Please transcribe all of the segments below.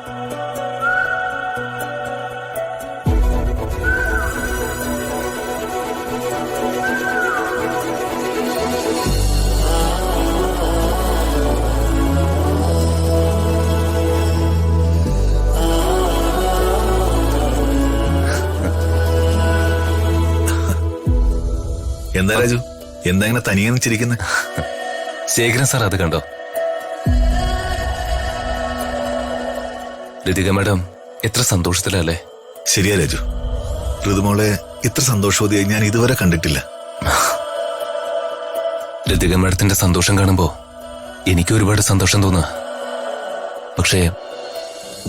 എന്താ രാജു, എന്താ ഇങ്ങനെ തനിയെ ചിരിക്കുന്നത്? ശേഖരൻ സാർ അത് കണ്ടോ? ലതിക മാഡം എത്ര സന്തോഷത്തിലല്ലേ? ശരിയാ രാജു, ഋതുമോളെ ഇത്ര സന്തോഷവതിയായി ഞാൻ ഇതുവരെ കണ്ടിട്ടില്ല. ലതിക മാഡത്തിന്റെ സന്തോഷം കാണുമ്പോ എനിക്ക് ഒരുപാട് സന്തോഷം തോന്നുക. പക്ഷേ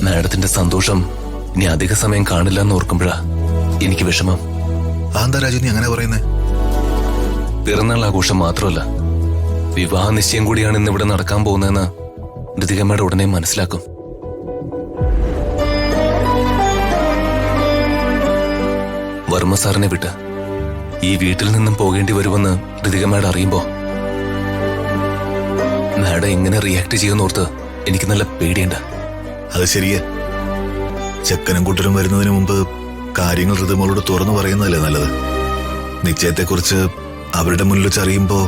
മാഡത്തിന്റെ സന്തോഷം ഇനി അധിക സമയം കാണില്ല എന്ന് ഓർക്കുമ്പോഴാ എനിക്ക് വിഷമം. എന്താ രാജു നീ അങ്ങനെ പറയുന്നേ? പിറന്നാൾ ആഘോഷം മാത്രമല്ല, വിവാഹ നിശ്ചയം കൂടിയാണ് ഇന്ന് ഇവിടെ നടക്കാൻ പോകുന്നതെന്ന് ലതികമ്മയുടെ ഉടനെ മനസ്സിലാക്കും. വർമ്മ സാറിനെ വിട്ട് ഈ വീട്ടിൽ നിന്നും പോകേണ്ടി വരുമെന്ന് ലതികമ്മയുടെ അറിയുമ്പോ മാഡം എങ്ങനെ റിയാക്ട് ചെയ്യുന്നോർത്ത് എനിക്ക് നല്ല പേടിയുണ്ട്. അത് ശരിയാ, ചെക്കനും കുട്ടനും വരുന്നതിന് മുമ്പ് കാര്യങ്ങൾ ഋതുമോളോട് തുറന്നു പറയുന്നതല്ലേ നല്ലത്. നിശ്ചയത്തെക്കുറിച്ച് അവരുടെ മുന്നിൽ വെച്ചറിയുമ്പോ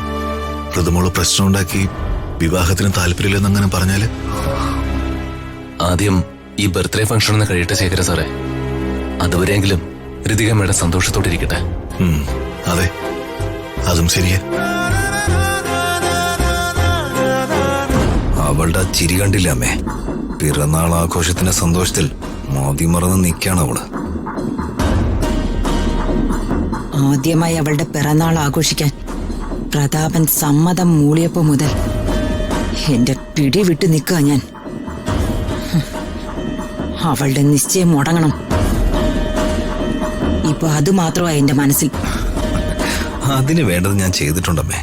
ഋതുമോള് പ്രശ്നമുണ്ടാക്കി വിവാഹത്തിന് താല്പര്യമില്ലെന്നങ്ങനെ പറഞ്ഞാല്? ആദ്യം ഈ ബർത്ത്ഡേ ഫംഗ്ഷൻ ഒന്ന് കഴിയട്ടെ ശേഖര സാറേ. അതുവരെയെങ്കിലും ഋതികമ്മയുടെ സന്തോഷത്തോടെ ഇരിക്കട്ടെ. അതെ, അതും ശരിയാ. അവളുടെ ചിരി കണ്ടില്ല അമ്മേ? പിറന്നാൾ ആഘോഷത്തിന്റെ സന്തോഷത്തിൽ മറന്ന് നിൽക്കാണ് അവള്. ആദ്യമായി അവളുടെ പിറന്നാൾ ആഘോഷിക്കാൻ പ്രതാപൻ സമ്മതം മൂളിയപ്പോ മുതൽ എന്റെ പിടി വിട്ട് നിൽക്കുക ഞാൻ. അവളുടെ നിശ്ചയം മുടങ്ങണം. ഇപ്പൊ അത് മാത്രമായി എന്റെ മനസ്സിൽ. അതിന് വേണ്ടത് ഞാൻ ചെയ്തിട്ടുണ്ടമ്മേ.